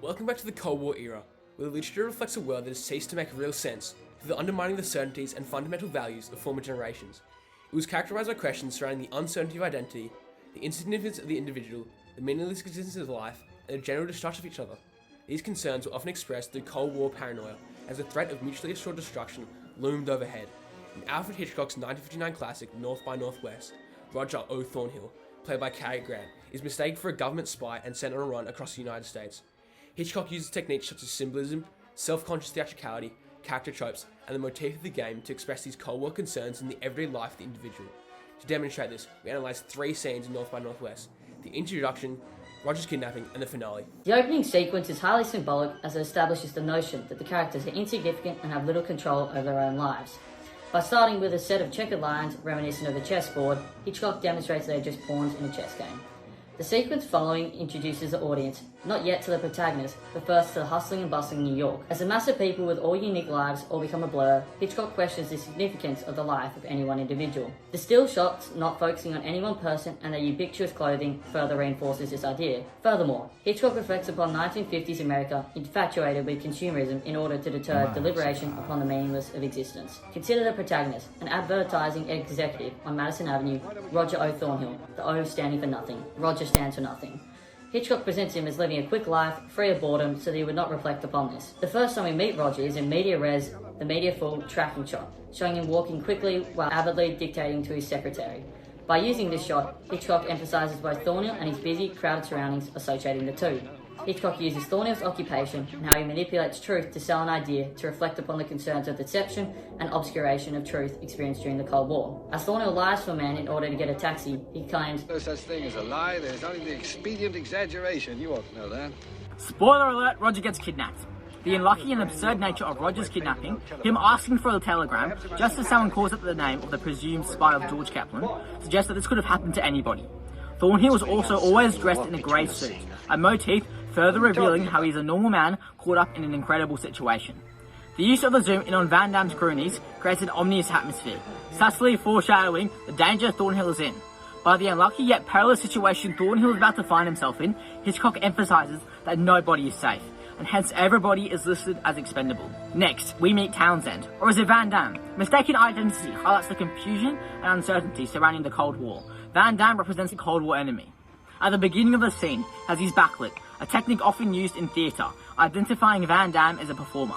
Welcome back to the Cold War era, where the literature reflects a world that has ceased to make real sense through the undermining the certainties and fundamental values of former generations. It was characterized by questions surrounding the uncertainty of identity, the insignificance of the individual, the meaningless existence of life, and the general distrust of each other. These concerns were often expressed through Cold War paranoia, as the threat of mutually assured destruction loomed overhead. In Alfred Hitchcock's 1959 classic North by Northwest, Roger O. Thornhill, played by Cary Grant, is mistaken for a government spy and sent on a run across the United States. Hitchcock uses techniques such as symbolism, self-conscious theatricality, character tropes, and the motif of the game to express these Cold War concerns in the everyday life of the individual. To demonstrate this, we analysed 3 scenes in North by Northwest: the introduction, Roger's kidnapping, and the finale. The opening sequence is highly symbolic as it establishes the notion that the characters are insignificant and have little control over their own lives. By starting with a set of checkered lines reminiscent of a chessboard, Hitchcock demonstrates they are just pawns in a chess game. The sequence following introduces the audience, not yet to the protagonist, but first to the hustling and bustling New York. As a mass of people with all unique lives all become a blur, Hitchcock questions the significance of the life of any one individual. The still shots, not focusing on any one person, and their ubiquitous clothing further reinforces this idea. Furthermore, Hitchcock reflects upon 1950s America infatuated with consumerism in order to deter deliberation upon the meaningless of existence. Consider the protagonist, an advertising executive on Madison Avenue, Roger O. Thornhill, the O standing for nothing. Roger stands for nothing. Hitchcock presents him as living a quick life, free of boredom, so that he would not reflect upon this. The first time we meet Roger is in media res, the media full tracking shot, showing him walking quickly while avidly dictating to his secretary. By using this shot, Hitchcock emphasises both Thornhill and his busy, crowded surroundings associating the two. Hitchcock uses Thornhill's occupation and how he manipulates truth to sell an idea to reflect upon the concerns of deception and obscuration of truth experienced during the Cold War. As Thornhill lies for a man in order to get a taxi, he claims, "No such thing as a lie, there's only the expedient exaggeration. You ought to know that." Spoiler alert, Roger gets kidnapped. The unlucky and absurd nature of Roger's kidnapping, him asking for a telegram just as someone calls up the name of the presumed spy of George Kaplan, suggests that this could have happened to anybody. Thornhill was also always dressed in a grey suit, a motif further revealing how he's a normal man caught up in an incredible situation. The use of the zoom in on Van Damme's cronies creates an ominous atmosphere, subtly foreshadowing the danger Thornhill is in. By the unlucky yet perilous situation Thornhill is about to find himself in, Hitchcock emphasises that nobody is safe, and hence everybody is listed as expendable. Next, we meet Townsend, or is it Van Damme? Mistaken identity highlights the confusion and uncertainty surrounding the Cold War. Van Damme represents the Cold War enemy. At the beginning of the scene, has his backlit, a technique often used in theatre, identifying Van Damme as a performer.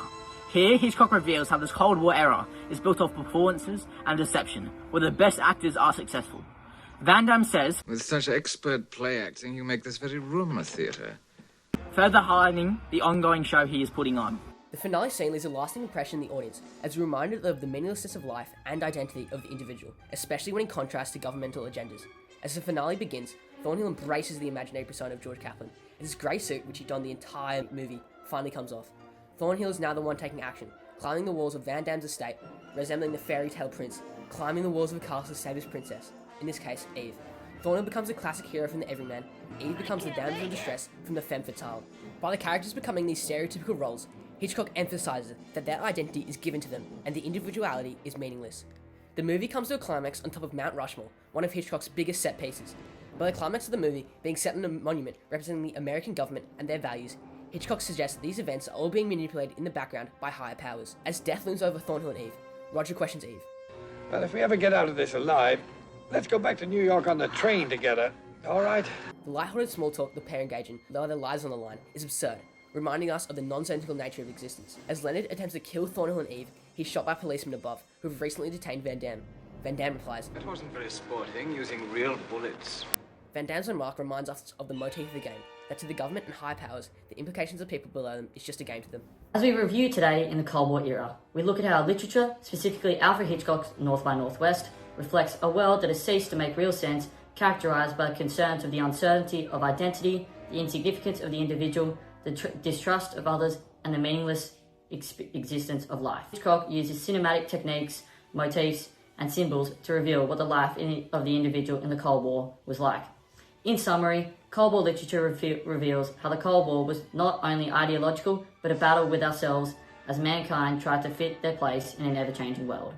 Here, Hitchcock reveals how this Cold War era is built off performances and deception, where the best actors are successful. Van Damme says, "With such expert play acting, you make this very room a theatre." further highlighting the ongoing show he is putting on. The finale scene leaves a lasting impression in the audience as a reminder of the meaninglessness of life and identity of the individual, especially when in contrast to governmental agendas. As the finale begins, Thornhill embraces the imaginary persona of George Kaplan, and his grey suit, which he donned the entire movie, finally comes off. Thornhill is now the one taking action, climbing the walls of Van Damme's estate, resembling the fairy tale prince, climbing the walls of a castle to save his princess, in this case, Eve. Thornhill becomes a classic hero from the everyman, and Eve becomes the damsel in distress from the femme fatale. By the characters becoming these stereotypical roles, Hitchcock emphasises that their identity is given to them, and the individuality is meaningless. The movie comes to a climax on top of Mount Rushmore, one of Hitchcock's biggest set pieces. By the climax of the movie being set on a monument representing the American government and their values, Hitchcock suggests that these events are all being manipulated in the background by higher powers. As death looms over Thornhill and Eve, Roger questions Eve. "Well, if we ever get out of this alive, let's go back to New York on the train together. All right?" The lighthearted small talk the pair engage in, though their lives on the line, is absurd, reminding us of the nonsensical nature of existence. As Leonard attempts to kill Thornhill and Eve, he's shot by policemen above, who have recently detained Van Damme. Van Damme replies, "That wasn't very sporting, using real bullets." Van Damme's remark reminds us of the motif of the game, that to the government and higher powers, the implications of people below them is just a game to them. As we review today in the Cold War era, we look at how literature, specifically Alfred Hitchcock's North by Northwest, reflects a world that has ceased to make real sense, characterised by the concerns of the uncertainty of identity, the insignificance of the individual, the distrust of others, and the meaningless existence of life. Hitchcock uses cinematic techniques, motifs, and symbols to reveal what the life of the individual in the Cold War was like. In summary, Cold War literature reveals how the Cold War was not only ideological, but a battle with ourselves as mankind tried to fit their place in an ever-changing world.